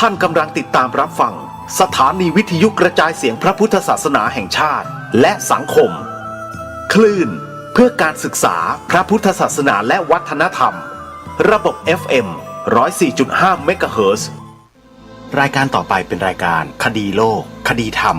ท่านกำลังติดตามรับฟังสถานีวิทยุกระจายเสียงพระพุทธศาสนาแห่งชาติและสังคมคลื่นเพื่อการศึกษาพระพุทธศาสนาและวัฒนธรรมระบบ FM 104.5 เมกะเฮิรตซ์รายการต่อไปเป็นรายการคดีโลกคดีธรรม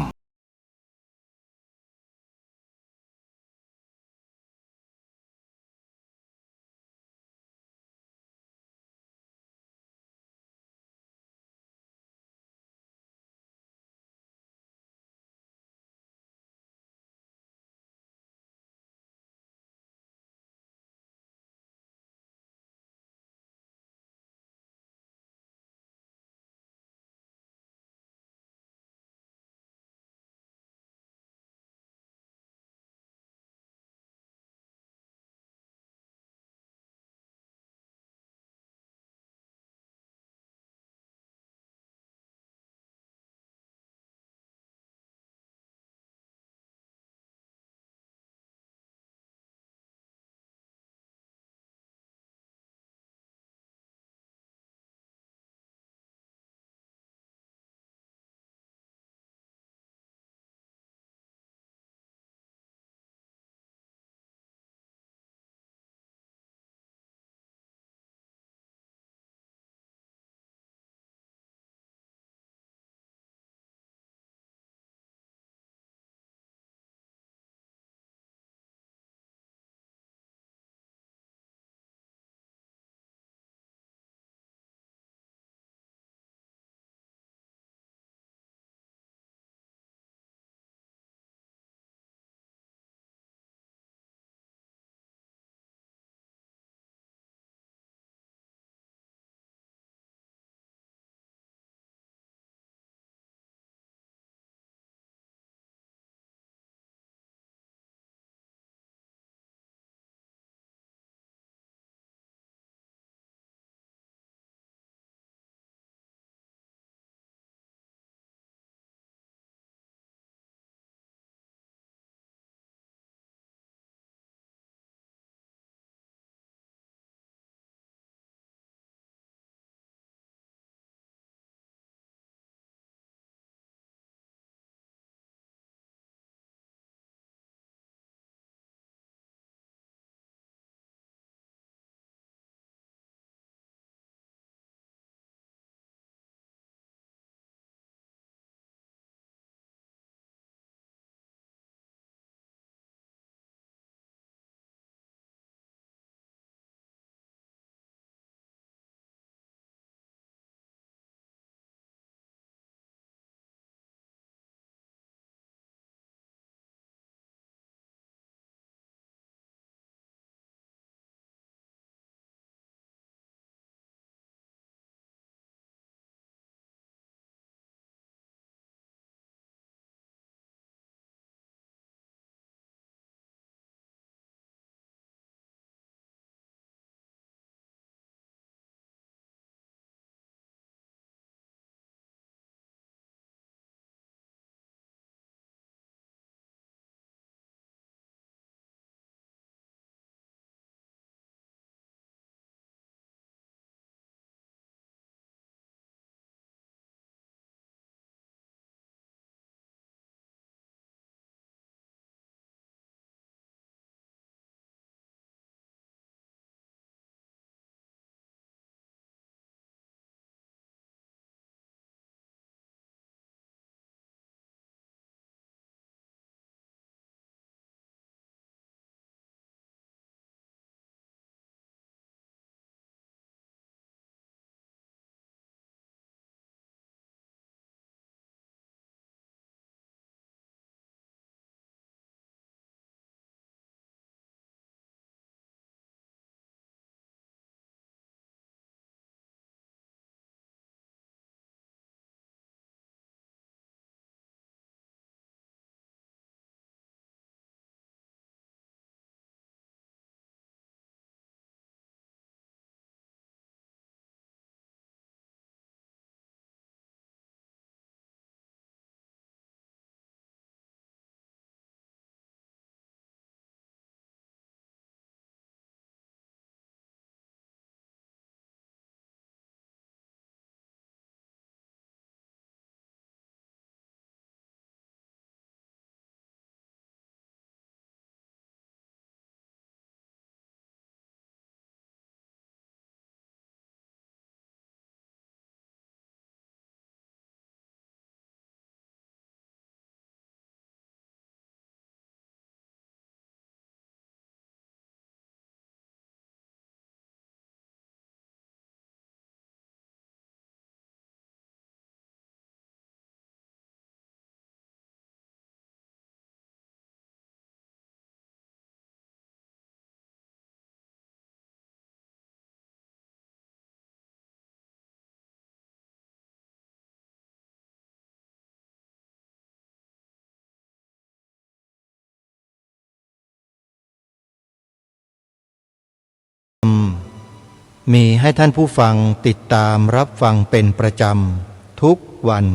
มีให้ท่านผู้ฟังติดตามรับฟังเป็นประจำทุกวัน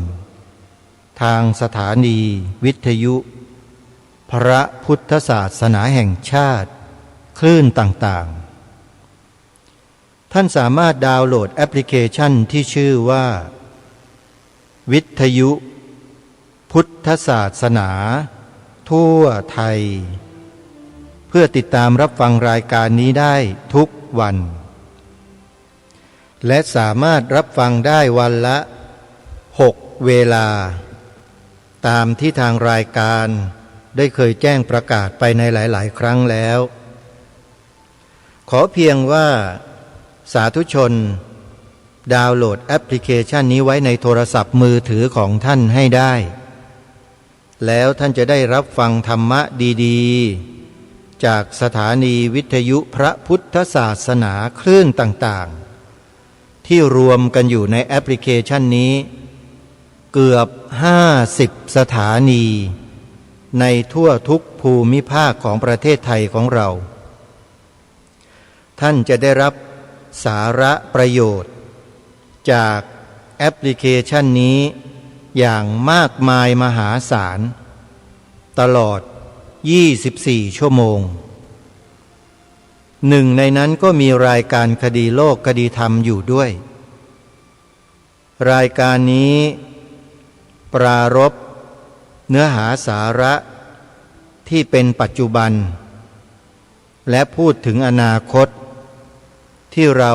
ทางสถานีวิทยุพระพุทธศาสนาแห่งชาติคลื่นต่างๆท่านสามารถดาวน์โหลดแอปพลิเคชันที่ชื่อว่าวิทยุพุทธศาสนาทั่วไทยเพื่อติดตามรับฟังรายการนี้ได้ทุกวันและสามารถรับฟังได้วันละ6 เวลาตามที่ทางรายการได้เคยแจ้งประกาศไปในหลายๆครั้งแล้วขอเพียงว่าสาธุชนดาวน์โหลดแอปพลิเคชันนี้ไว้ในโทรศัพท์มือถือของท่านให้ได้แล้วท่านจะได้รับฟังธรรมะดีๆจากสถานีวิทยุพระพุทธศาสนาคลื่นต่างๆที่รวมกันอยู่ในแอปพลิเคชันนี้เกือบ50 สถานีในทั่วทุกภูมิภาคของประเทศไทยของเราท่านจะได้รับสาระประโยชน์จากแอปพลิเคชันนี้อย่างมากมายมหาศาลตลอด24 ชั่วโมงหนึ่งในนั้นก็มีรายการคดีโลกคดีธรรมอยู่ด้วยรายการนี้ปรารภเนื้อหาสาระที่เป็นปัจจุบันและพูดถึงอนาคตที่เรา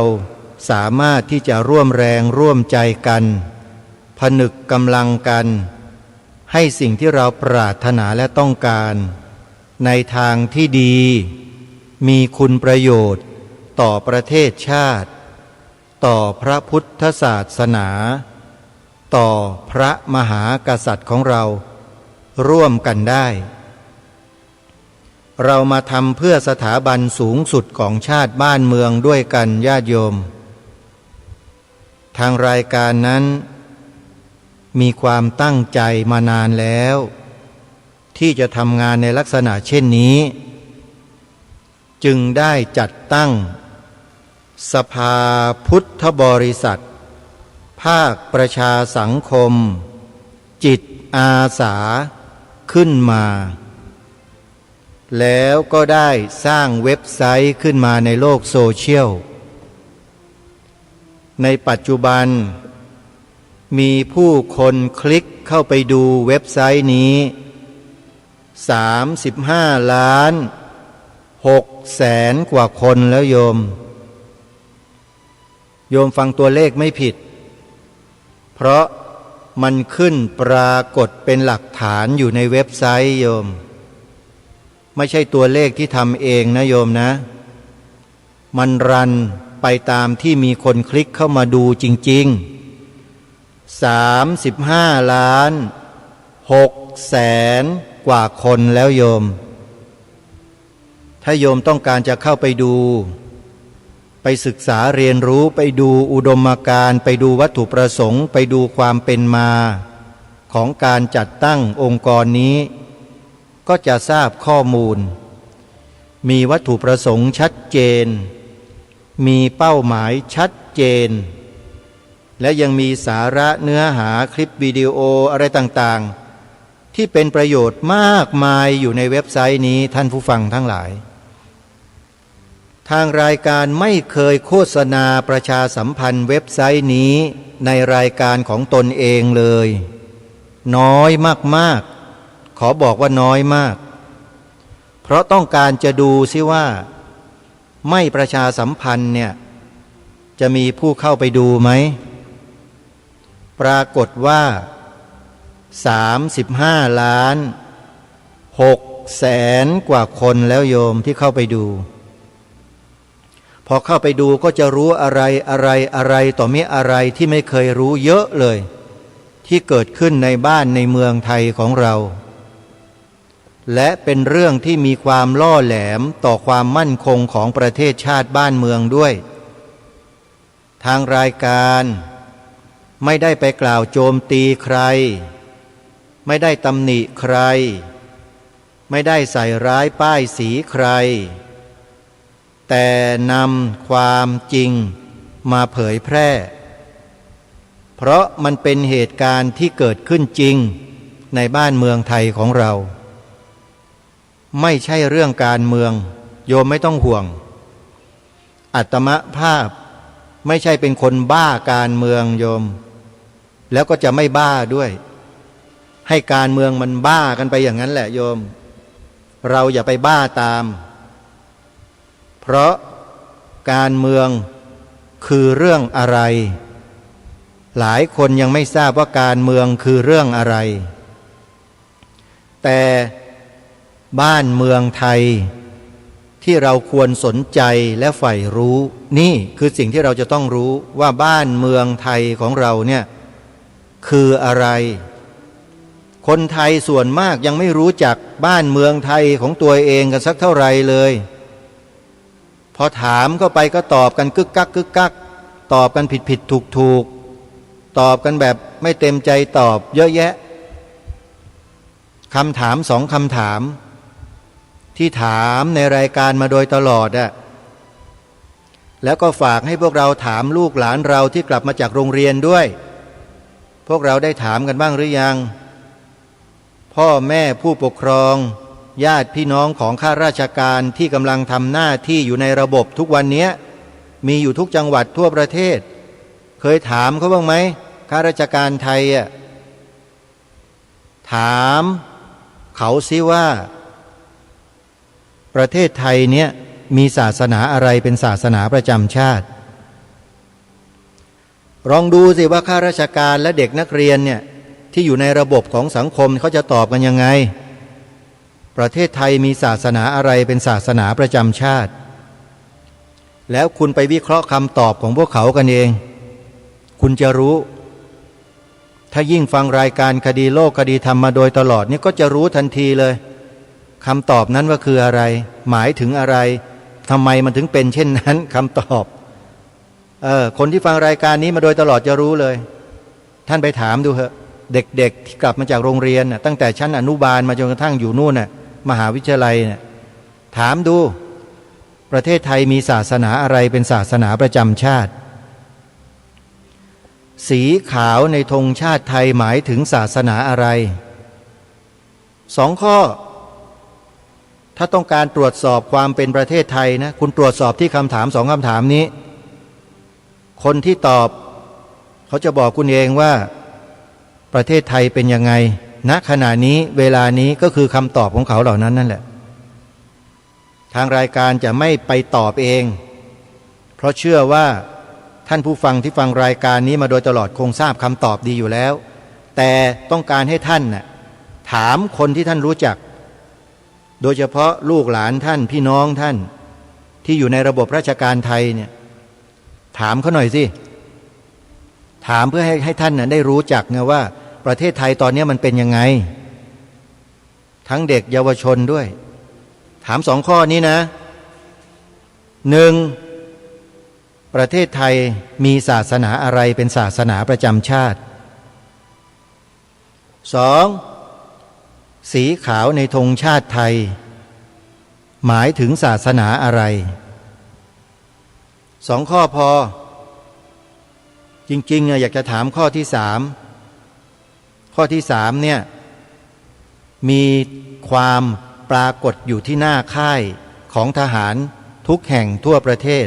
สามารถที่จะร่วมแรงร่วมใจกันผนึกกำลังกันให้สิ่งที่เราปรารถนาและต้องการในทางที่ดีมีคุณประโยชน์ต่อประเทศชาติต่อพระพุทธศาสนาต่อพระมหากษัตริย์ของเราร่วมกันได้เรามาทำเพื่อสถาบันสูงสุดของชาติบ้านเมืองด้วยกันญาติโยมทางรายการนั้นมีความตั้งใจมานานแล้วที่จะทำงานในลักษณะเช่นนี้จึงได้จัดตั้งสภาพุทธบริษัทภาคประชาสังคมจิตอาสาขึ้นมาแล้วก็ได้สร้างเว็บไซต์ขึ้นมาในโลกโซเชียลในปัจจุบันมีผู้คนคลิกเข้าไปดูเว็บไซต์นี้35 ล้าน6 แสนกว่าคนแล้วโยมฟังตัวเลขไม่ผิดเพราะมันขึ้นปรากฏเป็นหลักฐานอยู่ในเว็บไซต์โยมไม่ใช่ตัวเลขที่ทำเองนะโยมนะมันรันไปตามที่มีคนคลิกเข้ามาดูจริงๆ35 ล้าน6 แสนกว่าคนแล้วโยมถ้าโยมต้องการจะเข้าไปดูไปศึกษาเรียนรู้ไปดูอุดมการณ์ไปดูวัตถุประสงค์ไปดูความเป็นมาของการจัดตั้งองค์กรนี้ก็จะทราบข้อมูลมีวัตถุประสงค์ชัดเจนมีเป้าหมายชัดเจนและยังมีสาระเนื้อหาคลิปวิดีโออะไรต่างๆที่เป็นประโยชน์มากมายอยู่ในเว็บไซต์นี้ท่านผู้ฟังทั้งหลายทางรายการไม่เคยโฆษณาประชาสัมพันธ์เว็บไซต์นี้ในรายการของตนเองเลยน้อยมากๆขอบอกว่าน้อยมากเพราะต้องการจะดูซิว่าไม่ประชาสัมพันธ์เนี่ยจะมีผู้เข้าไปดูไหมปรากฏว่า35 ล้าน6 แสนกว่าคนแล้วโยมที่เข้าไปดูพอเข้าไปดูก็จะรู้อะไรต่อมีอะไรที่ไม่เคยรู้เยอะเลยที่เกิดขึ้นในบ้านในเมืองไทยของเราและเป็นเรื่องที่มีความล่อแหลมต่อความมั่นคงของประเทศชาติบ้านเมืองด้วยทางรายการไม่ได้ไปกล่าวโจมตีใครไม่ได้ตำหนิใครไม่ได้ใส่ร้ายป้ายสีใคร แต่นำความจริงมาเผยแพร่เพราะมันเป็นเหตุการณ์ที่เกิดขึ้นจริงในบ้านเมืองไทยของเราไม่ใช่เรื่องการเมืองโยมไม่ต้องห่วงอาตมภาพไม่ใช่เป็นคนบ้าการเมืองโยมแล้วก็จะไม่บ้าด้วยให้การเมืองมันบ้ากันไปอย่างนั้นแหละโยมเราอย่าไปบ้าตามเพราะการเมืองคือเรื่องอะไรหลายคนยังไม่ทราบว่าการเมืองคือเรื่องอะไรแต่บ้านเมืองไทยที่เราควรสนใจและใฝ่รู้นี่คือสิ่งที่เราจะต้องรู้ว่าบ้านเมืองไทยของเราเนี่ยคืออะไรคนไทยส่วนมากยังไม่รู้จักบ้านเมืองไทยของตัวเองกันสักเท่าไหร่เลยพอถามเข้าไปก็ตอบกันกึกกักกึกกักตอบกันผิดถูกถูกตอบกันแบบไม่เต็มใจตอบเยอะแยะคำถามสองคำถามที่ถามในรายการมาโดยตลอดอะแล้วก็ฝากให้พวกเราถามลูกหลานเราที่กลับมาจากโรงเรียนด้วยพวกเราได้ถามกันบ้างหรือยังพ่อแม่ผู้ปกครองญาติพี่น้องของข้าราชการที่กำลังทำหน้าที่อยู่ในระบบทุกวันนี้มีอยู่ทุกจังหวัดทั่วประเทศเคยถามเขาบ้างไหมข้าราชการไทยอะถามเขาซิว่าประเทศไทยเนี่ยมีศาสนาอะไรเป็นศาสนาประจำชาติลองดูสิว่าข้าราชการและเด็กนักเรียนเนี่ยที่อยู่ในระบบของสังคมเขาจะตอบกันยังไงประเทศไทยมีศาสนาอะไรเป็นศาสนาประจำชาติแล้วคุณไปวิเคราะห์คำตอบของพวกเขากันเองคุณจะรู้ถ้ายิ่งฟังรายการคดีโลกคดีธรรมมาโดยตลอดนี่ก็จะรู้ทันทีเลยคำตอบนั้นว่าคืออะไรหมายถึงอะไรทำไมมันถึงเป็นเช่นนั้นคำตอบคนที่ฟังรายการนี้มาโดยตลอดจะรู้เลยท่านไปถามดูเถอะเด็กๆที่กลับมาจากโรงเรียนน่ะตั้งแต่ชั้นอนุบาลมาจนกระทั่งอยู่นู่นน่ะมหาวิทยาลัยน่ะถามดูประเทศไทยมีศาสนาอะไรเป็นศาสนาประจำชาติสีขาวในธงชาติไทยหมายถึงศาสนาอะไรสองข้อถ้าต้องการตรวจสอบความเป็นประเทศไทยนะคุณตรวจสอบที่คำถามสองคำถามนี้คนที่ตอบเขาจะบอกคุณเองว่าประเทศไทยเป็นยังไงณขณะนี้เวลานี้ก็คือคำตอบของเขาเหล่านั้นนั่นแหละทางรายการจะไม่ไปตอบเองเพราะเชื่อว่าท่านผู้ฟังที่ฟังรายการนี้มาโดยตลอดคงทราบคำตอบดีอยู่แล้วแต่ต้องการให้ท่านน่ะถามคนที่ท่านรู้จักโดยเฉพาะลูกหลานท่านพี่น้องท่านที่อยู่ในระบบราชการไทยเนี่ยถามเขาหน่อยสิถามเพื่อให้ท่านน่ะได้รู้จักไงว่าประเทศไทยตอนนี้มันเป็นยังไงทั้งเด็กเยาวชนด้วยถามสองข้อนี้นะหนึ่งประเทศไทยมีศาสนาอะไรเป็นศาสนาประจำชาติสองสีขาวในธงชาติไทยหมายถึงศาสนาอะไรสองข้อพอจริงๆอยากจะถามข้อที่สามเนี่ยมีความปรากฏอยู่ที่หน้าค่ายของทหารทุกแห่งทั่วประเทศ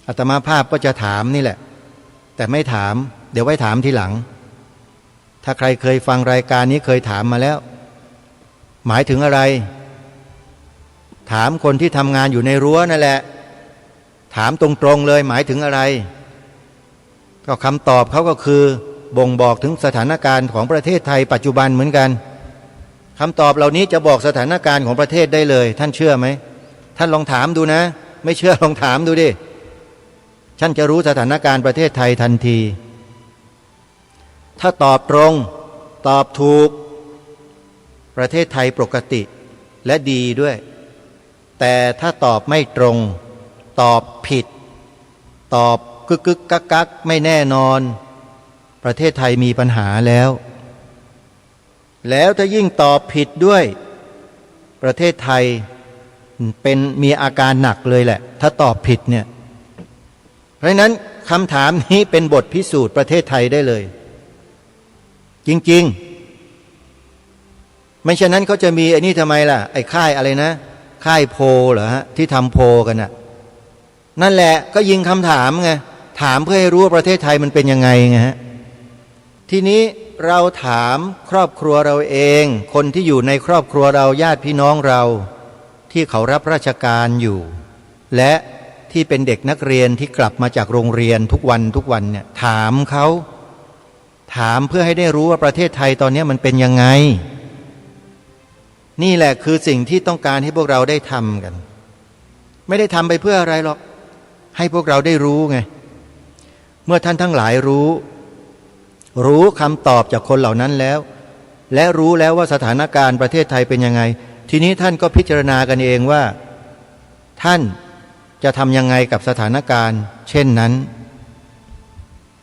อาตมาภาพก็จะถามนี่แหละแต่ไม่ถามเดี๋ยวไว้ถามทีหลังถ้าใครเคยฟังรายการนี้เคยถามมาแล้วหมายถึงอะไรถามคนที่ทำงานอยู่ในรั้วนั่นแหละถามตรงๆเลยหมายถึงอะไรก็คำตอบเขาก็คือบ่งบอกถึงสถานการณ์ของประเทศไทยปัจจุบันเหมือนกันคำตอบเหล่านี้จะบอกสถานการณ์ของประเทศได้เลยท่านเชื่อไหมท่านลองถามดูนะไม่เชื่อลองถามดูดิท่านจะรู้สถานการณ์ประเทศไทยทันทีถ้าตอบตรงตอบถูกประเทศไทยปกติและดีด้วยแต่ถ้าตอบไม่ตรงตอบผิดตอบกึกกักไม่แน่นอนประเทศไทยมีปัญหาแล้วถ้ายิ่งตอบผิดด้วยประเทศไทย มีอาการหนักเลยแหละถ้าตอบผิดเนี่ยเพราะฉะนั้นคำถามนี้เป็นบทพิสูจน์ประเทศไทยได้เลยจริงๆไม่ฉะนั้นเขาจะมีไอ้นี่ทำไมล่ะไอ้ค่ายอะไรนะค่ายโพลเหรอฮะที่ทำโพลกันน่ะนั่นแหละก็ยิงคำถามไงถามเพื่อให้รู้ว่าประเทศไทยมันเป็นยังไงไงฮะทีนี้เราถามครอบครัวเราเองคนที่อยู่ในครอบครัวเราญาติพี่น้องเราที่เขารับราชการอยู่และที่เป็นเด็กนักเรียนที่กลับมาจากโรงเรียนทุกวันเนี่ยถามเขาถามเพื่อให้ได้รู้ว่าประเทศไทยตอนนี้มันเป็นยังไงนี่แหละคือสิ่งที่ต้องการให้พวกเราได้ทำกันไม่ได้ทำไปเพื่ออะไรหรอกให้พวกเราได้รู้ไงเมื่อท่านทั้งหลายรู้คำตอบจากคนเหล่านั้นแล้วและรู้แล้วว่าสถานการณ์ประเทศไทยเป็นยังไงทีนี้ท่านก็พิจารณากันเองว่าท่านจะทำยังไงกับสถานการณ์เช่นนั้น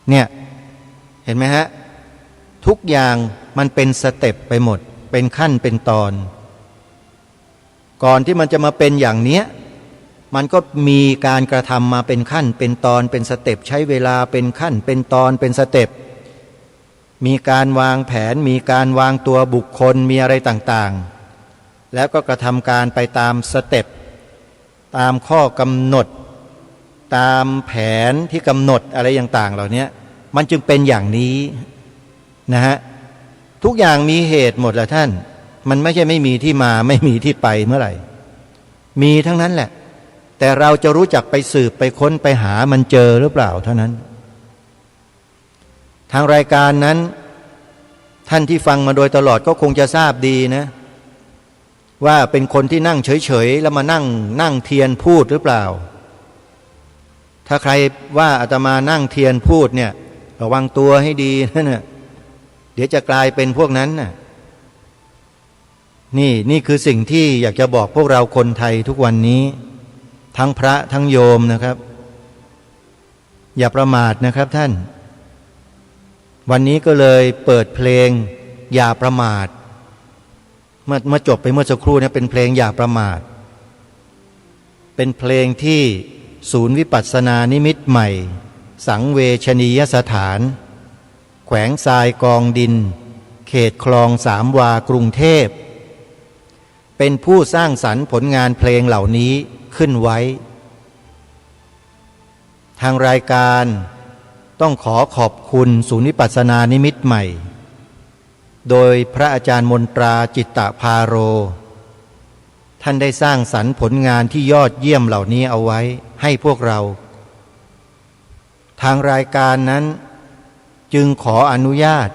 เนี่ยเห็นไหมฮะทุกอย่างมันเป็นสเต็ปไปหมดเป็นขั้นเป็นตอนก่อนที่มันจะมาเป็นอย่างเนี้ยมันก็มีการกระทำมาเป็นขั้นเป็นตอนเป็นสเต็ปใช้เวลาเป็นขั้นเป็นตอนเป็นสเต็ปมีการวางแผนมีการวางตัวบุคคลมีอะไรต่างๆแล้วก็กระทำการไปตามสเต็ปตามข้อกำหนดตามแผนที่กำหนดอะไรต่างๆเหล่านี้มันจึงเป็นอย่างนี้นะฮะทุกอย่างมีเหตุหมดแหละท่านมันไม่ใช่ไม่มีที่มาไม่มีที่ไปเมื่อไหร่มีทั้งนั้นแหละแต่เราจะรู้จักไปสืบไปค้นไปหามันเจอหรือเปล่าเท่านั้นทางรายการนั้นท่านที่ฟังมาโดยตลอดก็คงจะทราบดีนะว่าเป็นคนที่นั่งเฉยๆแล้วมานั่งเทียนพูดหรือเปล่าถ้าใครว่าอาตมานั่งเทียนพูดเนี่ยระวังตัวให้ดีนะเนี่ยเดี๋ยวจะกลายเป็นพวกนั้นน่ะนี่คือสิ่งที่อยากจะบอกพวกเราคนไทยทุกวันนี้ทั้งพระทั้งโยมนะครับอย่าประมาทนะครับท่านวันนี้ก็เลยเปิดเพลงอย่าประมาทเมื่อจบไปเมื่อสักครู่เนี่ยเป็นเพลงอย่าประมาทเป็นเพลงที่ศูนย์วิปัสสนานิมิตใหม่สังเวชนียสถานแขวงทรายกองดินเขตคลองสามวากรุงเทพเป็นผู้สร้างสรรค์ผลงานเพลงเหล่านี้ขึ้นไว้ทางรายการต้องขอบคุณศูนย์วิปัสสนานิมิตใหม่โดยพระอาจารย์มนตราจิตตภาโรท่านได้สร้างสรรค์ผลงานที่ยอดเยี่ยมเหล่านี้เอาไว้ให้พวกเราทางรายการนั้นจึงขออนุญาต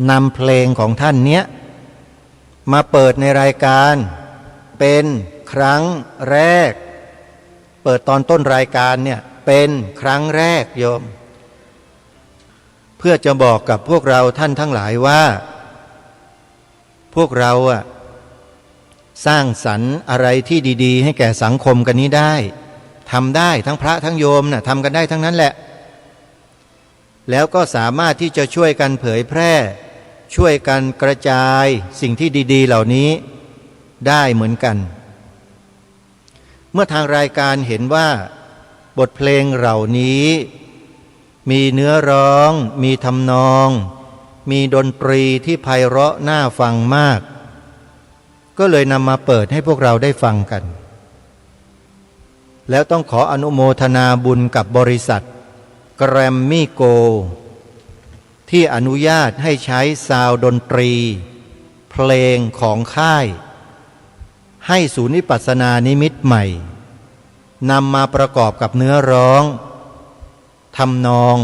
นำเพลงของท่านเนี้ยมาเปิดในรายการเป็นครั้งแรกเปิดตอนต้นรายการเนี่ยเป็นครั้งแรกโยมเพื่อจะบอกกับพวกเราท่านทั้งหลายว่าพวกเราสร้างสรรค์อะไรที่ดีๆให้แก่สังคมกันนี้ได้ทำได้ทั้งพระทั้งโยมทำกันได้ทั้งนั้นแหละแล้วก็สามารถที่จะช่วยกันเผยแพร่ช่วยกันกระจายสิ่งที่ดีๆเหล่านี้ได้เหมือนกันเมื่อทางรายการเห็นว่าบทเพลงเหล่านี้มีเนื้อร้องมีทำนองมีดนตรีที่ไพเราะน่าฟังมากก็เลยนำมาเปิดให้พวกเราได้ฟังกันแล้วต้องขออนุโมทนาบุญกับบริษัทแกรมมี่โกที่อนุญาตให้ใช้ซาวด์ดนตรีเพลงของค่ายให้ศูนย์วิปัสสนานิมิตใหม่นำมาประกอบกับเนื้อร้องทำนอง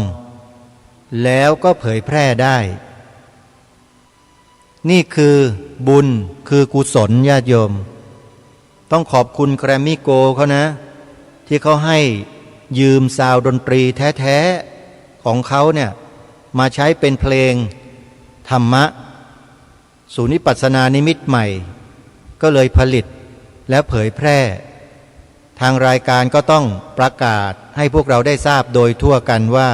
แล้วก็เผยแพร่ได้นี่คือบุญคือกุศลญาติโยมต้องขอบคุณแกรมมี่โกเขานะที่เขาให้ยืมซาวด์ดนตรีแท้ๆของเขาเนี่ยมาใช้เป็นเพลงธรรมะศูนย์วิปัสสนานิมิตใหม่ก็เลยผลิตและเผยแพร่ทางรายการก็ต้องประกาศให้พวกเราได้ทราบโดยทั่วกันว่า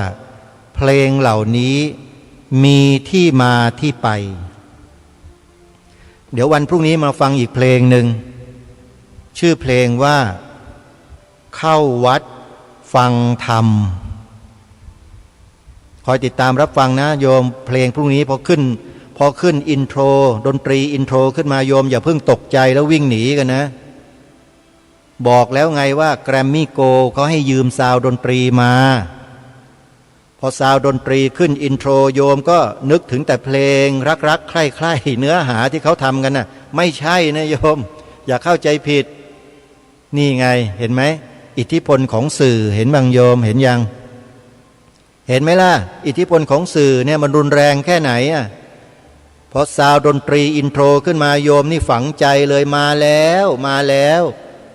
เพลงเหล่านี้มีที่มาที่ไปเดี๋ยววันพรุ่งนี้มาฟังอีกเพลงหนึ่ง ชื่อเพลงว่าเข้าวัดฟังธรรมคอยติดตามรับฟังนะโยมเพลงพรุ่งนี้พอขึ้นอินโทรดนตรีอินโทรขึ้นมาโยมอย่าเพิ่งตกใจแล้ววิ่งหนีกันนะบอกแล้วไงว่าแกรมมี่โกเขาให้ยืมซาวดนตรีมาพอซาวดนตรีขึ้นอินโทรโยมก็นึกถึงแต่เพลงรักๆใคร่ๆเนื้อหาที่เขาทำกันน่ะไม่ใช่นะโยมอย่าเข้าใจผิดนี่ไงเห็นไหมอิทธิพลของสื่อเห็นบางโยมเห็นยังเห็นไหมล่ะอิทธิพลของสื่อเนี่ยมันรุนแรงแค่ไหนอ่ะพอซาวดนตรีอินโทรขึ้นมาโยมนี่ฝังใจเลยมาแล้ว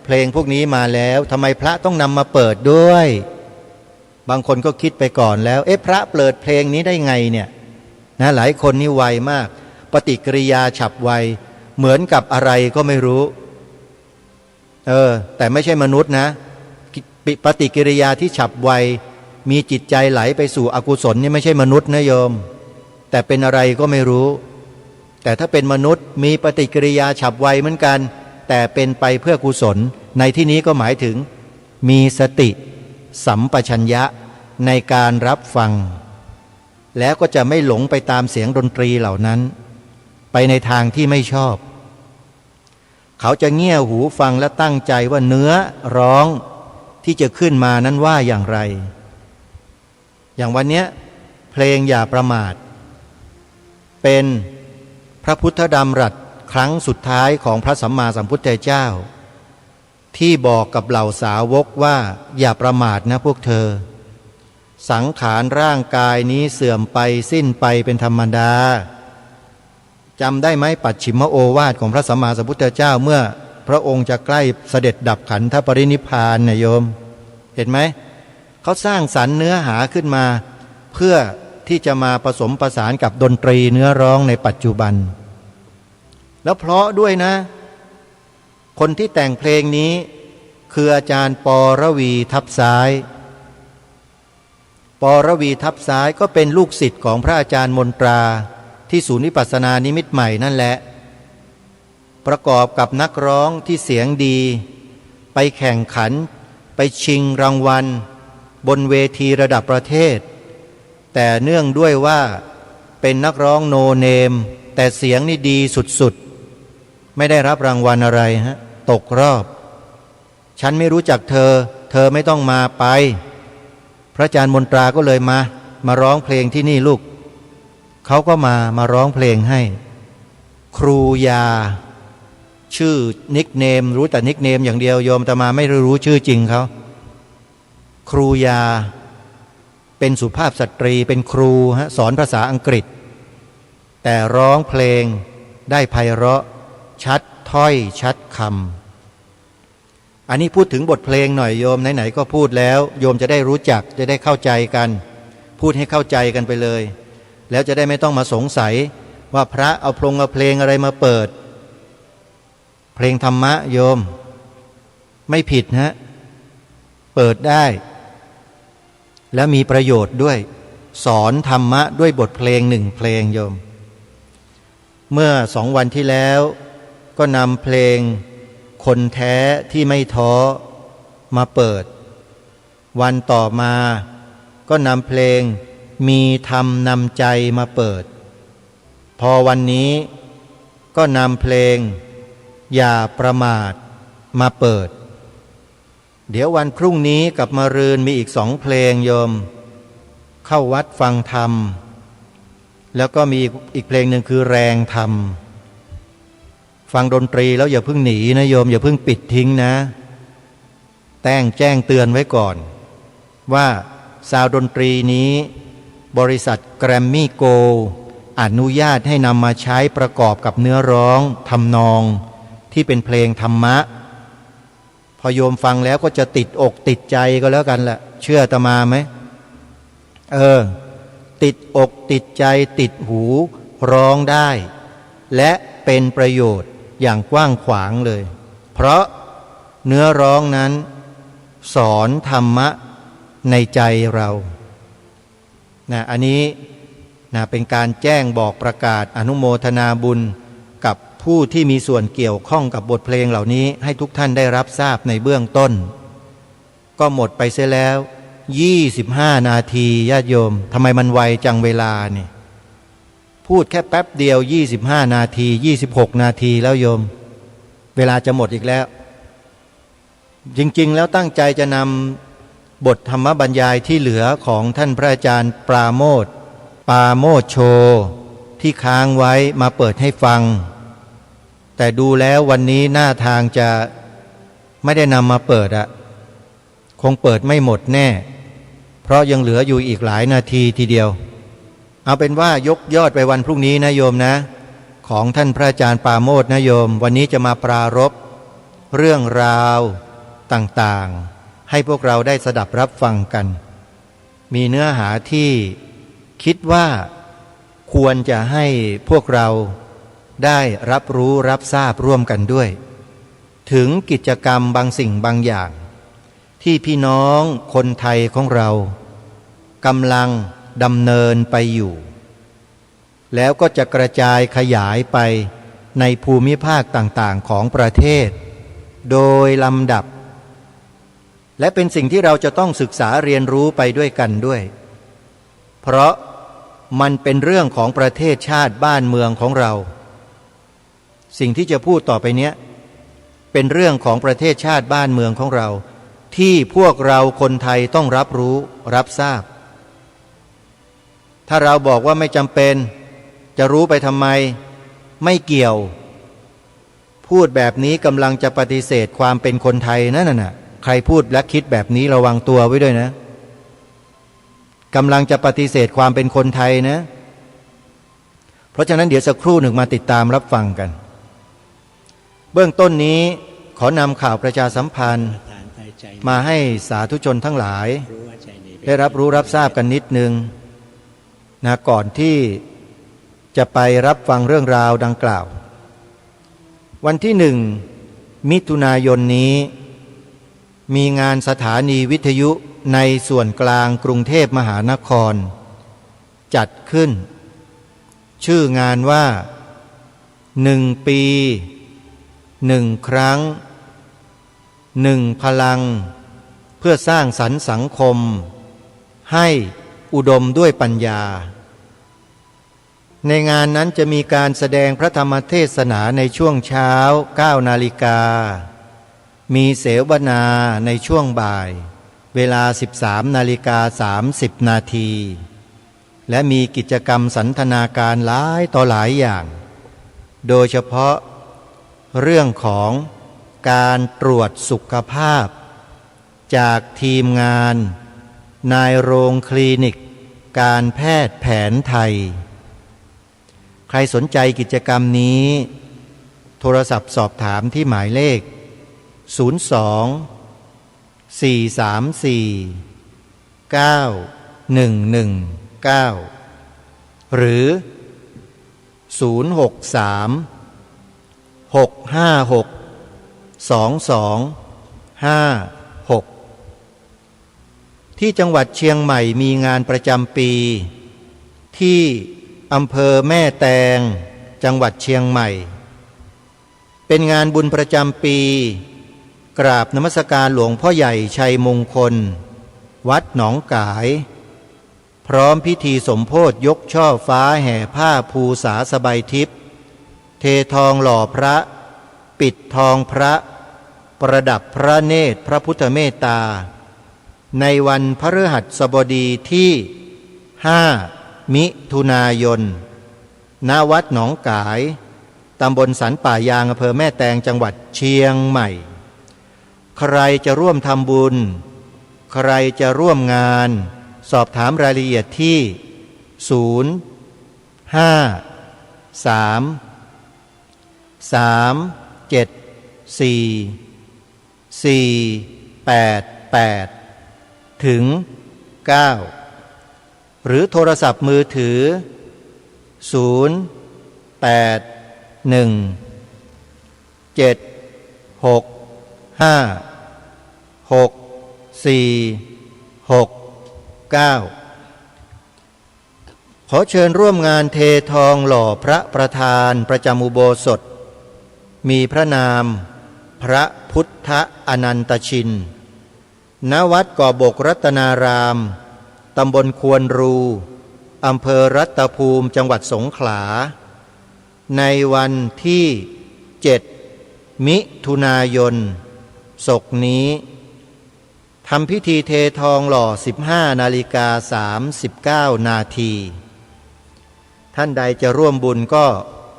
เพลงพวกนี้มาแล้วทำไมพระต้องนำมาเปิดด้วยบางคนก็คิดไปก่อนแล้วพระเปิดเพลงนี้ได้ไงเนี่ยนะหลายคนนี่ไวมากปฏิกิริยาฉับไวเหมือนกับอะไรก็ไม่รู้แต่ไม่ใช่มนุษย์นะปฏิกิริยาที่ฉับไวมีจิตใจไหลไปสู่อกุศลนี่ไม่ใช่มนุษย์นะโยมแต่เป็นอะไรก็ไม่รู้แต่ถ้าเป็นมนุษย์มีปฏิกิริยาฉับไวเหมือนกันแต่เป็นไปเพื่อกุศลในที่นี้ก็หมายถึงมีสติสัมปชัญญะในการรับฟังแล้วก็จะไม่หลงไปตามเสียงดนตรีเหล่านั้นไปในทางที่ไม่ชอบเขาจะเงี่ยหูฟังและตั้งใจว่าเนื้อร้องที่จะขึ้นมานั้นว่าอย่างไรอย่างวันนี้เพลงอย่าประมาทเป็นพระพุทธดำรัสครั้งสุดท้ายของพระสัมมาสัมพุทธเจ้าที่บอกกับเหล่าสาวกว่าอย่าประมาทนะพวกเธอสังขารร่างกายนี้เสื่อมไปสิ้นไปเป็นธรรมดาจำได้ไหมปัจฉิมโอวาทของพระสัมมาสัมพุทธเจ้าเมื่อพระองค์จะใกล้เสด็จดับขันธปรินิพพานนะโยมเห็นไหมเขาสร้างสรรค์เนื้อหาขึ้นมาเพื่อที่จะมาผสมประสานกับดนตรีเนื้อร้องในปัจจุบันแล้วเพราะด้วยนะคนที่แต่งเพลงนี้คืออาจารย์ปรวีทับซ้ายปรวีทับซ้ายก็เป็นลูกศิษย์ของพระอาจารย์มนตราที่ศูนย์วิปัสสนานิมิตใหม่นั่นแหละประกอบกับนักร้องที่เสียงดีไปแข่งขันไปชิงรางวัลบนเวทีระดับประเทศแต่เนื่องด้วยว่าเป็นนักร้องโนเนมแต่เสียงนี่ดีสุดๆไม่ได้รับรางวัลอะไรตกรอบฉันไม่รู้จักเธอไม่ต้องมาไปพระอาจารย์มนตราก็เลยมาร้องเพลงที่นี่ลูกเขาก็มาร้องเพลงให้ครูยาชื่อนิกเนมรู้แต่นิกเนมอย่างเดียวโยมแต่มาไม่รู้ชื่อจริงเขาครูยาเป็นสุภาพสตรีเป็นครูสอนภาษาอังกฤษแต่ร้องเพลงได้ไพเราะชัดถ้อยชัดคำอันนี้พูดถึงบทเพลงหน่อยโยมไหนๆก็พูดแล้วโยมจะได้รู้จักจะได้เข้าใจกันพูดให้เข้าใจกันไปเลยแล้วจะได้ไม่ต้องมาสงสัยว่าพระเอาเพลงอะไรมาเปิดเพลงธรรมะโยมไม่ผิดเปิดได้และมีประโยชน์ด้วยสอนธรรมะด้วยบทเพลง1เพลงโยมเมื่อ2 วันที่แล้วก็นำเพลงคนแท้ที่ไม่ท้อมาเปิดวันต่อมาก็นำเพลงมีธรรมนำใจมาเปิดพอวันนี้ก็นำเพลงอย่าประมาทมาเปิดเดี๋ยววันพรุ่งนี้กับมะรืนมีอีก2 เพลงโยมเข้าวัดฟังธรรมแล้วก็มีอีกเพลงหนึ่งคือแรงธรรมฟังดนตรีแล้วอย่าเพิ่งหนีนะโยมอย่าเพิ่งปิดทิ้งนะแจ้งเตือนไว้ก่อนว่าซาวดนตรีนี้บริษัทแกรมมี่โกอนุญาตให้นำมาใช้ประกอบกับเนื้อร้องทำนองที่เป็นเพลงธรรมะพอโยมฟังแล้วก็จะติดอกติดใจก็แล้วกันแหละเชื่ออาตมาไหมติดอกติดใจติดหูร้องได้และเป็นประโยชน์อย่างกว้างขวางเลยเพราะเนื้อร้องนั้นสอนธรรมะในใจเราอันนี้เป็นการแจ้งบอกประกาศอนุโมทนาบุญกับ ผู้ที่มีส่วนเกี่ยวข้องกับบทเพลงเหล่านี้ให้ทุกท่านได้รับทราบในเบื้องต้นก็หมดไปเสียแล้ว25 นาทีญาติโยมทำไมมันไวจังเวลาเนี่ยพูดแค่แป๊บเดียว25 นาที26 นาทีแล้วโยมเวลาจะหมดอีกแล้วจริงๆแล้วตั้งใจจะนำบทธรรมบรรยายที่เหลือของท่านพระอาจารย์ปราโมทย์โชที่ค้างไว้มาเปิดให้ฟังแต่ดูแล้ววันนี้หน้าทางจะไม่ได้นำมาเปิดคงเปิดไม่หมดแน่เพราะยังเหลืออยู่อีกหลายนาทีทีเดียวเอาเป็นว่ายกยอดไปวันพรุ่งนี้นะโยมนะของท่านพระอาจารย์ปราโมทย์นะโยมวันนี้จะมาปรารภเรื่องราวต่างๆให้พวกเราได้สดับรับฟังกันมีเนื้อหาที่คิดว่าควรจะให้พวกเราได้รับรู้รับทราบร่วมกันด้วยถึงกิจกรรมบางสิ่งบางอย่างที่พี่น้องคนไทยของเรากำลังดำเนินไปอยู่แล้วก็จะกระจายขยายไปในภูมิภาคต่างๆของประเทศโดยลำดับและเป็นสิ่งที่เราจะต้องศึกษาเรียนรู้ไปด้วยกันด้วยเพราะมันเป็นเรื่องของประเทศชาติบ้านเมืองของเราสิ่งที่จะพูดต่อไปเนี้ยเป็นเรื่องของประเทศชาติบ้านเมืองของเราที่พวกเราคนไทยต้องรับรู้รับทราบถ้าเราบอกว่าไม่จำเป็นจะรู้ไปทำไมไม่เกี่ยวพูดแบบนี้กำลังจะปฏิเสธความเป็นคนไทยนั่นน่ะใครพูดและคิดแบบนี้ระวังตัวไว้ด้วยนะกำลังจะปฏิเสธความเป็นคนไทยนะเพราะฉะนั้นเดี๋ยวสักครู่หนึ่งมาติดตามรับฟังกันเบื้องต้นนี้ขอนำข่าวประชาสัมพันธ์มาให้สาธุชนทั้งหลายได้รับรู้รับทราบกันนิดนึงนะก่อนที่จะไปรับฟังเรื่องราวดังกล่าววันที่1 มิถุนายนนี้มีงานสถานีวิทยุในส่วนกลางกรุงเทพมหานครจัดขึ้นชื่องานว่า1 ปี1 ครั้ง1 พลังเพื่อสร้างสรรค์สังคมให้อุดมด้วยปัญญาในงานนั้นจะมีการแสดงพระธรรมเทศนาในช่วงเช้า 9 นาฬิกามีเสวนาในช่วงบ่ายเวลา 13:30 นาทีและมีกิจกรรมสันทนาการหลายต่อหลายอย่างโดยเฉพาะเรื่องของการตรวจสุขภาพจากทีมงานนายโรงคลินิกการแพทย์แผนไทยใครสนใจกิจกรรมนี้โทรศัพท์สอบถามที่หมายเลข02-434-9119หรือ063-656-2256ที่จังหวัดเชียงใหม่มีงานประจำปีที่อำเภอแม่แตงจังหวัดเชียงใหม่เป็นงานบุญประจำปีกราบนมัสการหลวงพ่อใหญ่ชัยมงคลวัดหนองกายพร้อมพิธีสมโภชยกช่อฟ้าแห่ผ้าภูษาสบายทิพย์เททองหล่อพระปิดทองพระประดับพระเนตรพระพุทธเมตตาในวันพฤหัสบดีที่5 มิถุนายนณวัดหนองกายตำบลสันป่ายางอำเภอแม่แตงจังหวัดเชียงใหม่ใครจะร่วมทำบุญใครจะร่วมงานสอบถามรายละเอียดที่051-374-488ถึง9หรือโทรศัพท์มือถือ0817656469ขอเชิญร่วมงานเททองหล่อพระประธานประจำอุโบสถ มีพระนามพระพุทธอนันตชินณวัดก่อบกรัตนารามตำบลควนรูอำเภอรัตภูมิจังหวัดสงขลาในวันที่7มิถุนายนศกนี้ทำพิธีเททองหล่อ 15:39 นาทีท่านใดจะร่วมบุญก็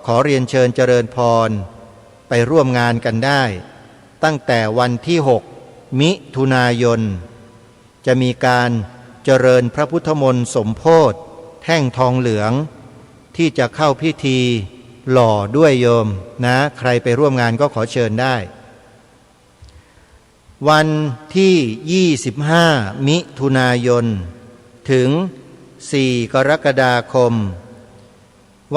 ขอเรียนเชิญเจริญพรไปร่วมงานกันได้ตั้งแต่วันที่6มิถุนายนจะมีการเจริญพระพุทธมนต์สมโภชแท่งทองเหลืองที่จะเข้าพิธีหล่อด้วยโยมนะใครไปร่วมงานก็ขอเชิญได้วันที่25มิถุนายนถึง4กรกฎาคม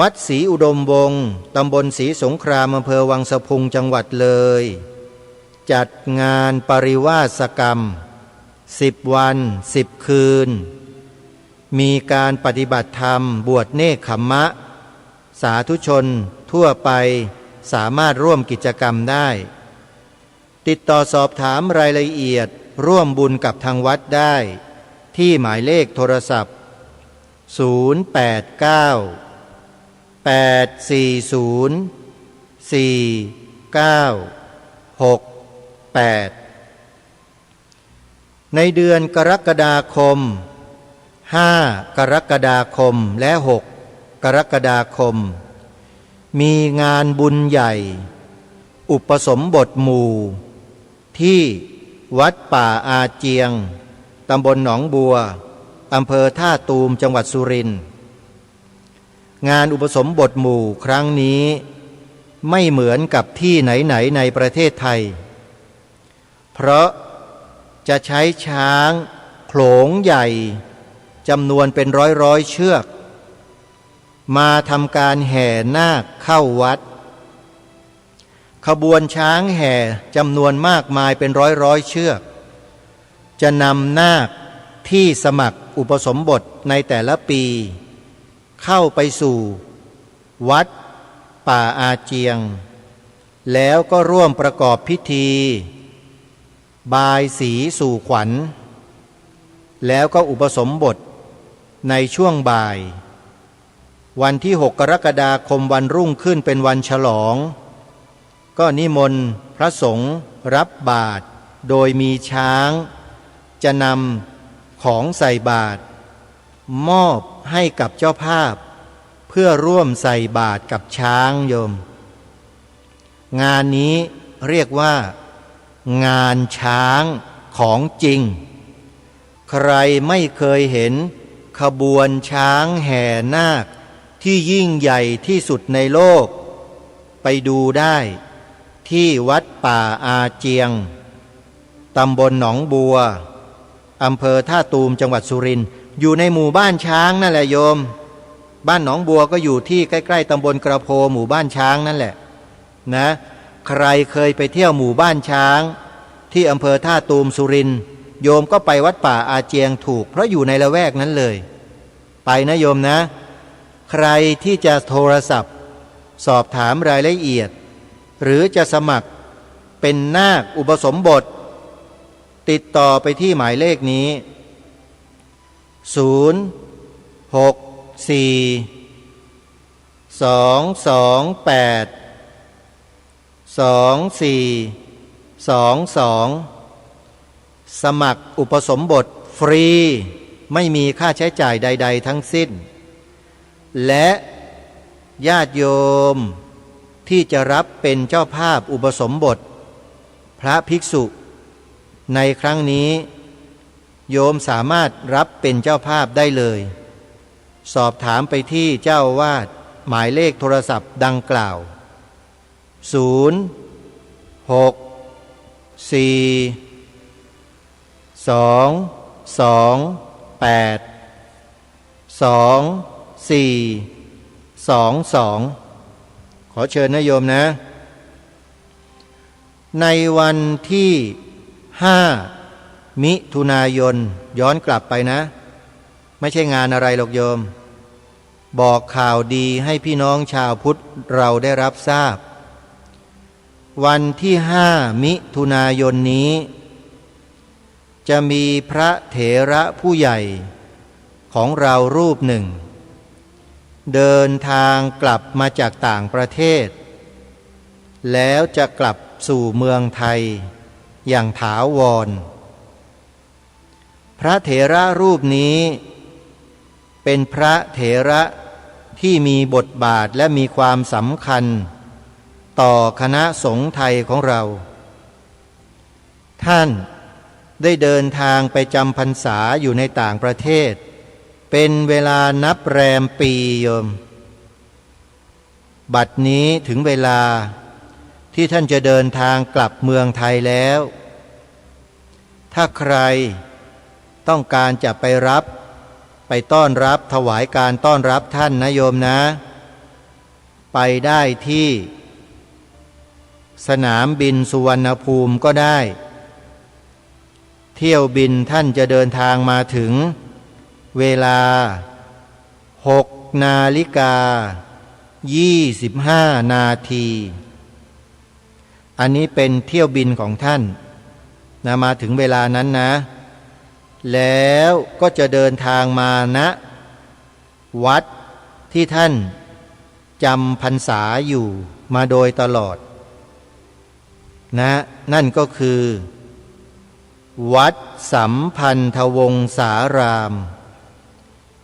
วัดศรีอุดมวงศ์ตำบลศรีสงครามอำเภอวังสะพุงจังหวัดเลยจัดงานปริวาสกรรม10 วัน10 คืนมีการปฏิบัติธรรมบวชเนกขัมมะสาธุชนทั่วไปสามารถร่วมกิจกรรมได้ติดต่อสอบถามรายละเอียดร่วมบุญกับทางวัดได้ที่หมายเลขโทรศัพท์089-840-4968ในเดือนกรกฎาคม5 กรกฎาคมและ6 กรกฎาคมมีงานบุญใหญ่อุปสมบทหมู่ที่วัดป่าอาเจียงตำบลหนองบัวอำเภอท่าตูมจังหวัดสุรินทร์งานอุปสมบทหมู่ครั้งนี้ไม่เหมือนกับที่ไหนๆในประเทศไทยเพราะจะใช้ช้างโขลงใหญ่จำนวนเป็นร้อยๆเชือกมาทำการแห่นาคเข้าวัดขบวนช้างแห่จำนวนมากมายเป็นร้อยเชือกจะนำนาคที่สมัครอุปสมบทในแต่ละปีเข้าไปสู่วัดป่าอาเจียงแล้วก็ร่วมประกอบพิธีบายสีสู่ขวัญแล้วก็อุปสมบทในช่วงบ่ายวันที่6 กรกฎาคมวันรุ่งขึ้นเป็นวันฉลองก็นิมนต์พระสงฆ์รับบาตรโดยมีช้างจะนำของใส่บาตรมอบให้กับเจ้าภาพเพื่อร่วมใส่บาตรกับช้างโยมงานนี้เรียกว่างานช้างของจริงใครไม่เคยเห็นขบวนช้างแห่นาคที่ยิ่งใหญ่ที่สุดในโลกไปดูได้ที่วัดป่าอาเจียงตำบลหนองบัวอำเภอท่าตูมจังหวัดสุรินทร์อยู่ในหมู่บ้านช้างนั่นแหละโยมบ้านหนองบัวก็อยู่ที่ใกล้ๆตำบลกระโพหมู่บ้านช้างนั่นแหละนะใครเคยไปเที่ยวหมู่บ้านช้างที่อำเภอท่าตูมสุรินทร์โยมก็ไปวัดป่าอาเจียงถูกเพราะอยู่ในละแวกนั้นเลยไปนะโยมนะใครที่จะโทรศัพท์สอบถามรายละเอียดหรือจะสมัครเป็นนาคอุปสมบทติดต่อไปที่หมายเลขนี้064-228-2422สมัครอุปสมบทฟรีไม่มีค่าใช้จ่ายใดๆทั้งสิ้นและญาติโยมที่จะรับเป็นเจ้าภาพอุปสมบทพระภิกษุในครั้งนี้โยมสามารถรับเป็นเจ้าภาพได้เลยสอบถามไปที่เจ้าวาดหมายเลขโทรศัพท์ดังกล่าว064-228-2422ขอเชิญนะโยมนะในวันที่5 มิถุนายนย้อนกลับไปนะไม่ใช่งานอะไรหรอกโยมบอกข่าวดีให้พี่น้องชาวพุทธเราได้รับทราบ วันที่5 มิถุนายนนี้จะมีพระเถระผู้ใหญ่ของเรารูปหนึ่งเดินทางกลับมาจากต่างประเทศแล้วจะกลับสู่เมืองไทยอย่างถาวรพระเถระรูปนี้เป็นพระเถระที่มีบทบาทและมีความสำคัญต่อคณะสงฆ์ไทยของเราท่านได้เดินทางไปจำพรรษาอยู่ในต่างประเทศเป็นเวลานับแรมปีโยมบัดนี้ถึงเวลาที่ท่านจะเดินทางกลับเมืองไทยแล้วถ้าใครต้องการจะไปรับไปต้อนรับถวายการต้อนรับท่านนะโยมนะไปได้ที่สนามบินสุวรรณภูมิก็ได้เที่ยวบินท่านจะเดินทางมาถึงเวลา6:25 นาทีอันนี้เป็นเที่ยวบินของท่านนะมาถึงเวลานั้นนะแล้วก็จะเดินทางมาณวัดที่ท่านจำพรรษาอยู่มาโดยตลอดนะนั่นก็คือวัดสัมพันธวงศาราม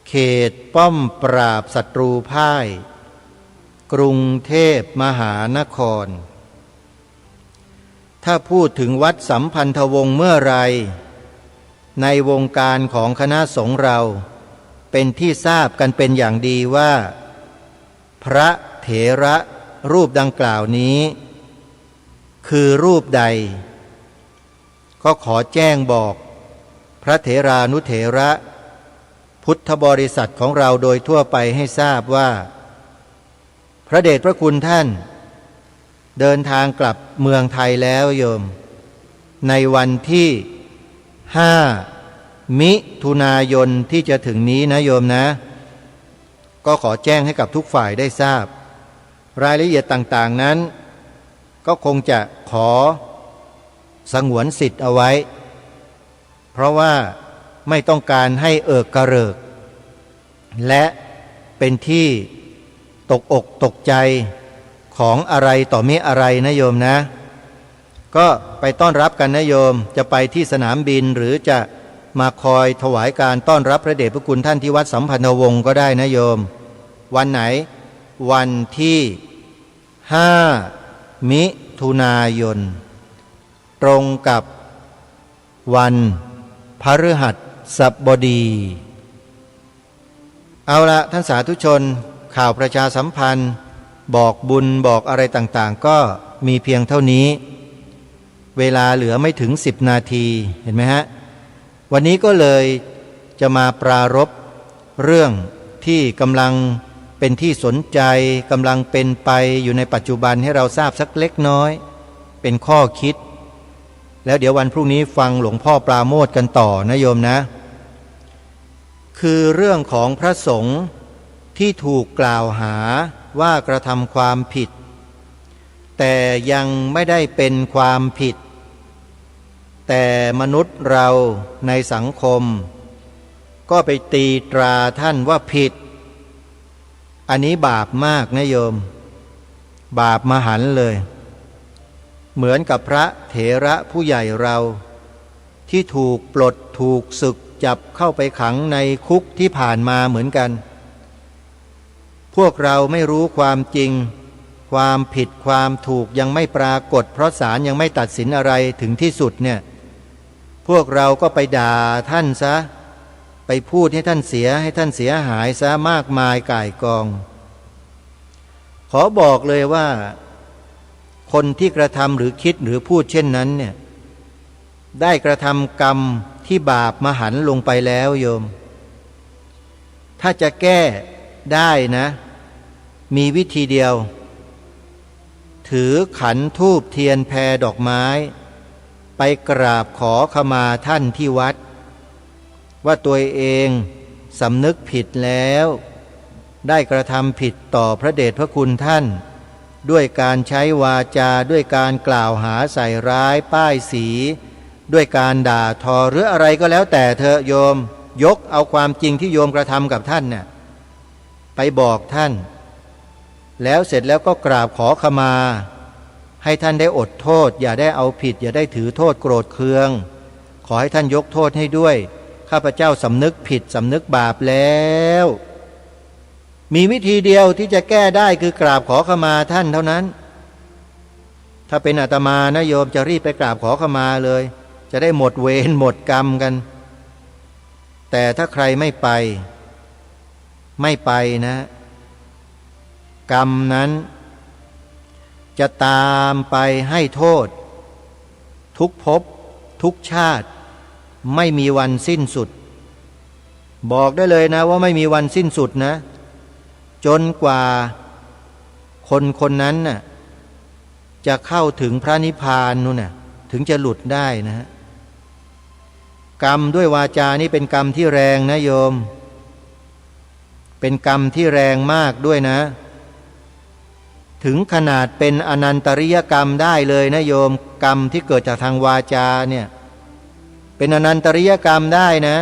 เขตป้อมปราบศัตรูพ่ายกรุงเทพมหานครถ้าพูดถึงวัดสัมพันธวงศ์เมื่อไรในวงการของคณะสงฆ์เราเป็นที่ทราบกันเป็นอย่างดีว่าพระเถระรูปดังกล่าวนี้คือรูปใดก็ขอแจ้งบอกพระเถรานุเถระพุทธบริษัทของเราโดยทั่วไปให้ทราบว่าพระเดชพระคุณท่านเดินทางกลับเมืองไทยแล้วโยมในวันที่5 มิถุนายนที่จะถึงนี้นะโยมนะก็ขอแจ้งให้กับทุกฝ่ายได้ทราบรายละเอียดต่างๆนั้นก็คงจะขอสงวนสิทธิ์เอาไว้เพราะว่าไม่ต้องการให้เอิกกระเริกและเป็นที่ตกอกตกใจของอะไรต่อมิอะไรนะโยมนะก็ไปต้อนรับกันนะโยมจะไปที่สนามบินหรือจะมาคอยถวายการต้อนรับพระเดชพระคุณท่านที่วัดสัมพันธวงศ์ก็ได้นะโยมวันไหนวันที่5 มิถุนายนตรงกับวันพฤหัสบดีเอาละท่านสาธุชนข่าวประชาสัมพันธ์บอกบุญบอกอะไรต่างๆก็มีเพียงเท่านี้เวลาเหลือไม่ถึง10 นาทีเห็นไหมฮะวันนี้ก็เลยจะมาปรารภเรื่องที่กำลังเป็นที่สนใจกำลังเป็นไปอยู่ในปัจจุบันให้เราทราบสักเล็กน้อยเป็นข้อคิดแล้วเดี๋ยววันพรุ่งนี้ฟังหลวงพ่อปราโมทย์กันต่อนะโยมนะคือเรื่องของพระสงฆ์ที่ถูกกล่าวหาว่ากระทำความผิดแต่ยังไม่ได้เป็นความผิดแต่มนุษย์เราในสังคมก็ไปตีตราท่านว่าผิดอันนี้บาปมากนะโยมบาปมหันต์เลยเหมือนกับพระเถระผู้ใหญ่เราที่ถูกปลดถูกสึกจับเข้าไปขังในคุกที่ผ่านมาเหมือนกันพวกเราไม่รู้ความจริงความผิดความถูกยังไม่ปรากฏเพราะศาลยังไม่ตัดสินอะไรถึงที่สุดเนี่ยพวกเราก็ไปด่าท่านซะไปพูดให้ท่านเสียหายซะมากมายก่ายกองขอบอกเลยว่าคนที่กระทำหรือคิดหรือพูดเช่นนั้นเนี่ยได้กระทำกรรมที่บาปมหันต์ลงไปแล้วโยมถ้าจะแก้ได้นะมีวิธีเดียวถือขันธูปเทียนแพดอกไม้ไปกราบขอขมาท่านที่วัดว่าตัวเองสำนึกผิดแล้วได้กระทำผิดต่อพระเดชพระคุณท่าน ด้วยการใช้วาจาด้วยการกล่าวหาใส่ร้ายป้ายสีด้วยการด่าทอหรืออะไรก็แล้วแต่เธอโยมยกเอาความจริงที่โยมกระทำกับท่านเนี่ยไปบอกท่านแล้วเสร็จแล้วก็กราบขอขมาให้ท่านได้อดโทษอย่าได้เอาผิดอย่าได้ถือโทษโกรธเคืองขอให้ท่านยกโทษให้ด้วยข้าพเจ้าสำนึกผิดสำนึกบาปแล้วมีวิธีเดียวที่จะแก้ได้คือกราบขอขมาท่านเท่านั้นถ้าเป็นอาตมานะโยมจะรีบไปกราบขอขมาเลยจะได้หมดเวรหมดกรรมกันแต่ถ้าใครไม่ไปนะกรรมนั้นจะตามไปให้โทษทุกภพทุกชาติไม่มีวันสิ้นสุดบอกได้เลยนะว่าไม่มีวันสิ้นสุดนะจนกว่าคนคนนั้นน่ะจะเข้าถึงพระนิพพานนู่นน่ะถึงจะหลุดได้นะฮะกรรมด้วยวาจานี่เป็นกรรมที่แรงนะโยมเป็นกรรมที่แรงมากด้วยนะถึงขนาดเป็นอนันตริยกรรมได้เลยนะโยมกรรมที่เกิดจากทางวาจาเนี่ยเป็นอนันตริยกรรมได้นะ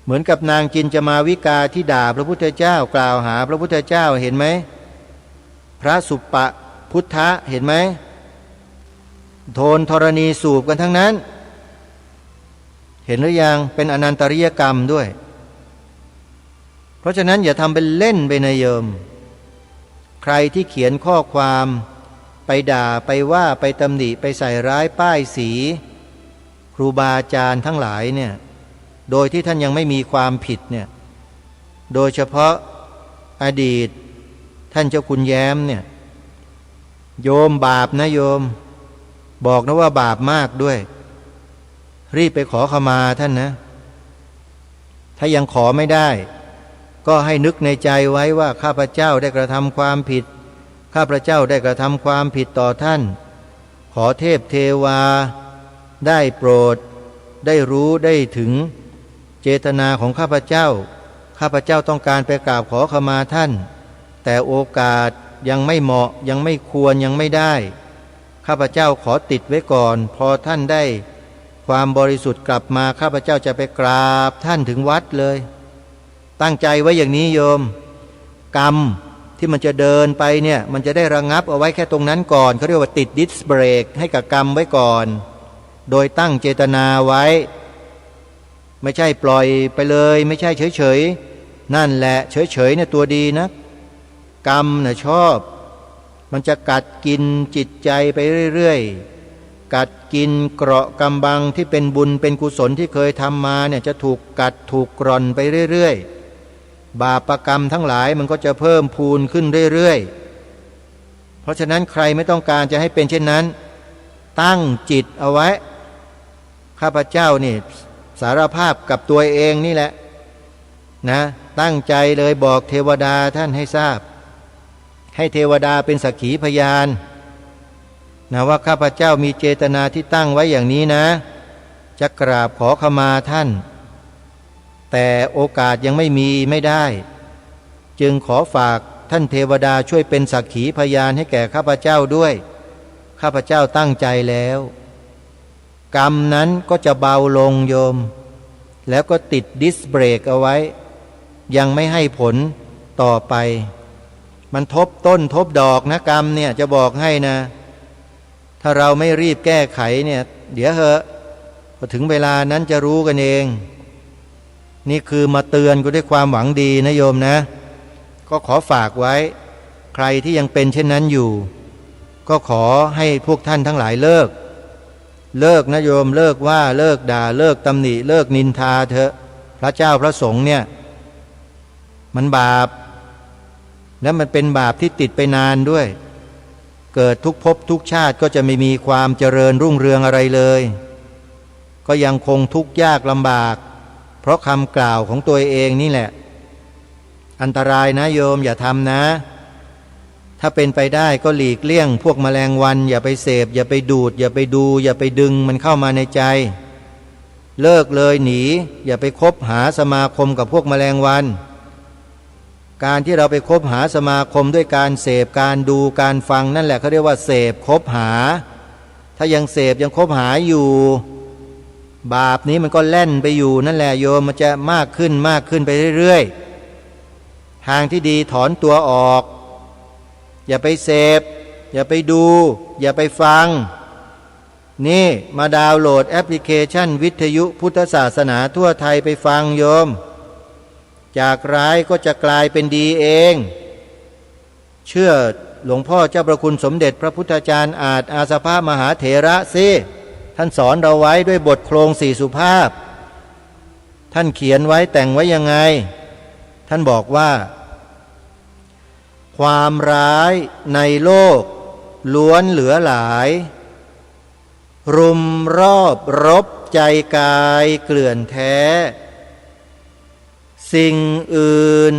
เหมือนกับนางจินจมาวิกาที่ด่าพระพุทธเจ้ากล่าวหาพระพุทธเจ้าเห็นไหมพระสุปปพุทธะเห็นไหมโทนธรณีสูบกันทั้งนั้นเห็นหรือยังเป็นอนันตริยกรรมด้วยเพราะฉะนั้นอย่าทำเป็นเล่นไปนะโยมใครที่เขียนข้อความไปด่าไปว่าไปตำหนิไปใส่ร้ายป้ายสีครูบาอาจารย์ทั้งหลายเนี่ยโดยที่ท่านยังไม่มีความผิดเนี่ยโดยเฉพาะอดีตท่านเจ้าคุณแย้มเนี่ยโยมบาปนะโยมบอกนะว่าบาปมากด้วยรีบไปขอขมาท่านนะถ้ายังขอไม่ได้ก็ให้นึกในใจไว้ว่าข้าพเจ้าได้กระทำความผิดข้าพเจ้าได้กระทำความผิดต่อท่านขอเทพเทวาได้โปรดได้รู้ได้ถึงเจตนาของข้าพเจ้าข้าพเจ้าต้องการไปกราบขอขมาท่านแต่โอกาสยังไม่เหมาะยังไม่ควรยังไม่ได้ข้าพเจ้าขอติดไว้ก่อนพอท่านได้ความบริสุทธิ์กลับมาข้าพเจ้าจะไปกราบท่านถึงวัดเลยตั้งใจไว้อย่างนี้โยมกรรมที่มันจะเดินไปเนี่ยมันจะได้ระงับเอาไว้แค่ตรงนั้นก่อนเขาเรียกว่าติดดิสเบรกให้กับกรรมไว้ก่อนโดยตั้งเจตนาไว้ไม่ใช่ปล่อยไปเลยไม่ใช่เฉยๆนั่นแหละเฉยๆเนี่ยตัวดีนะกรรมน่ะชอบมันจะกัดกินจิตใจไปเรื่อยๆกัดกินเกราะกำบังที่เป็นบุญเป็นกุศลที่เคยทำมาเนี่ยจะถูกกัดถูกกร่อนไปเรื่อยๆบาปกรรมทั้งหลายมันก็จะเพิ่มพูนขึ้นเรื่อยๆเพราะฉะนั้นใครไม่ต้องการจะให้เป็นเช่นนั้นตั้งจิตเอาไว้ข้าพเจ้านี่สารภาพกับตัวเองนี่แหละนะตั้งใจเลยบอกเทวดาท่านให้ทราบให้เทวดาเป็นสักขีพยานนะว่าข้าพเจ้ามีเจตนาที่ตั้งไว้อย่างนี้นะจะกราบขอขมาท่านแต่โอกาสยังไม่ได้จึงขอฝากท่านเทวดาช่วยเป็นสักขีพยานให้แก่ข้าพเจ้าด้วยข้าพเจ้าตั้งใจแล้วกรรมนั้นก็จะเบาลงโยมแล้วก็ติดดิสเบรกเอาไว้ยังไม่ให้ผลต่อไปมันทบต้นทบดอกนะกรรมเนี่ยจะบอกให้นะถ้าเราไม่รีบแก้ไขเนี่ยเดี๋ยวเหอะพอถึงเวลานั้นจะรู้กันเองนี่คือมาเตือนกูด้วยความหวังดีนะโยมนะก็ขอฝากไว้ใครที่ยังเป็นเช่นนั้นอยู่ก็ขอให้พวกท่านทั้งหลายเลิกนะโยมเลิกว่าเลิกด่าเลิกตำหนิเลิกนินทาเถอะพระเจ้าพระสงฆ์เนี่ยมันบาปและมันเป็นบาปที่ติดไปนานด้วยเกิดทุกภพทุกชาติก็จะไม่มีความเจริญรุ่งเรืองอะไรเลยก็ยังคงทุกข์ยากลำบากเพราะคำกล่าวของตัวเองนี่แหละอันตรายนะโยมอย่าทำนะถ้าเป็นไปได้ก็หลีกเลี่ยงพวกแมลงวันอย่าไปเสพอย่าไปดูดอย่าไปดูอย่าไปดึงมันเข้ามาในใจเลิกเลยหนีอย่าไปคบหาสมาคมกับพวกแมลงวัน การที่เราไปคบหาสมาคมด้วยการเสพการดูการฟังนั่นแหละเขาเรียกว่าเสพคบหาถ้ายังเสพยังคบหาอยู่บาปนี้มันก็แล่นไปอยู่นั่นแหละโยมมันจะมากขึ้นมากขึ้นไปเรื่อยๆทางที่ดีถอนตัวออกอย่าไปเสพอย่าไปดูอย่าไปฟังนี่มาดาวน์โหลดแอปพลิเคชันวิทยุพุทธศาสนาทั่วไทยไปฟังโยมจากร้ายก็จะกลายเป็นดีเองเชื่อหลวงพ่อเจ้าประคุณสมเด็จพระพุทธจารย์อาสภามหาเถระสิท่านสอนเราไว้ด้วยบทโครงสี่สุภาพท่านเขียนไว้แต่งไว้ยังไงท่านบอกว่าความร้ายในโลกล้วนเหลือหลายรุมรอบรบใจกายเกลื่อนแท้สิ่งอื่น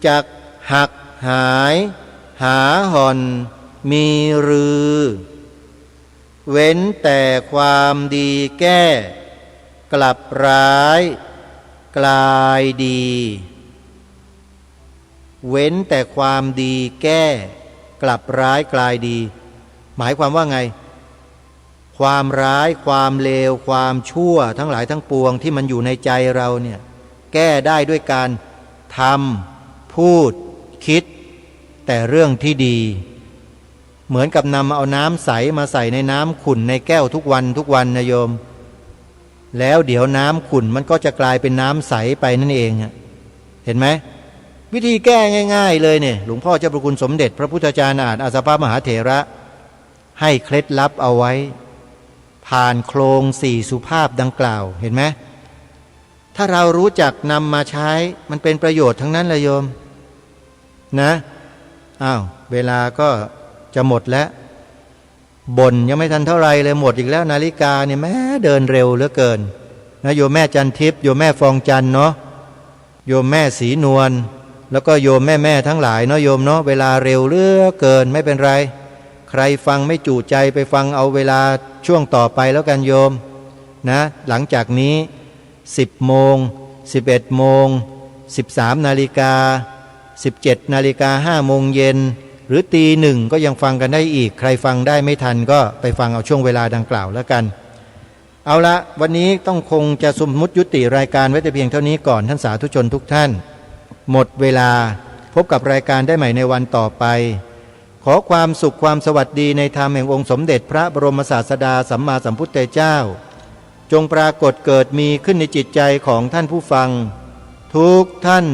จักหักหายหาห่อนมีรือเว้นแต่ความดีแก้กลับร้ายกลายดีเว้นแต่ความดีแก้กลับร้ายกลายดีหมายความว่าไงความร้ายความเลวความชั่วทั้งหลายทั้งปวงที่มันอยู่ในใจเราเนี่ยแก้ได้ด้วยการทำพูดคิดแต่เรื่องที่ดีเหมือนกับนำเอาน้ำใสมาใส่ในน้ำขุ่นในแก้วทุกวันทุกวันนะโยมแล้วเดี๋ยวน้ำขุ่นมันก็จะกลายเป็นน้ำใสไปนั่นเองเห็นไหมวิธีแก้ง่ายๆเลยเนี่ยหลวงพ่อเจ้าประคุณสมเด็จพระพุทธจารย์อาสภามหาเถระให้เคล็ดลับเอาไว้ผ่านโครงสี่สุภาพดังกล่าวเห็นไหมถ้าเรารู้จักนำมาใช้มันเป็นประโยชน์ทั้งนั้นเลยโยมนะเวลาก็จะหมดแล้วบ่นยังไม่ทันเท่าไรเลยหมดอีกแล้วนาฬิกาเนี่ยแม้เดินเร็วเหลือเกินนะโยมแม่จันทิพย์โยมแม่ฟองจันเนาะโยมแม่สีนวลแล้วก็โยมแม่ทั้งหลายเนาะโยมเนาะเวลาเร็วเหลือเกินไม่เป็นไรใครฟังไม่จุใจไปฟังเอาเวลาช่วงต่อไปแล้วกันโยมนะหลังจากนี้10 โมง11 โมง13 นาฬิกา17 นาฬิกา5 โมงเย็นหรือตี 1ก็ยังฟังกันได้อีกใครฟังได้ไม่ทันก็ไปฟังเอาช่วงเวลาดังกล่าวแล้วกันเอาละวันนี้ต้องคงจะสมมุติยุติรายการไว้แต่เพียงเท่านี้ก่อนท่านสาธุชนทุกท่านหมดเวลาพบกับรายการได้ใหม่ในวันต่อไปขอความสุขความสวัสดีในธรรมแห่งองค์สมเด็จพระบรมศาสดาสัมมาสัมพุทธเจ้าจงปรากฏเกิดมีขึ้นในจิตใจของท่านผู้ฟังทุกท่าน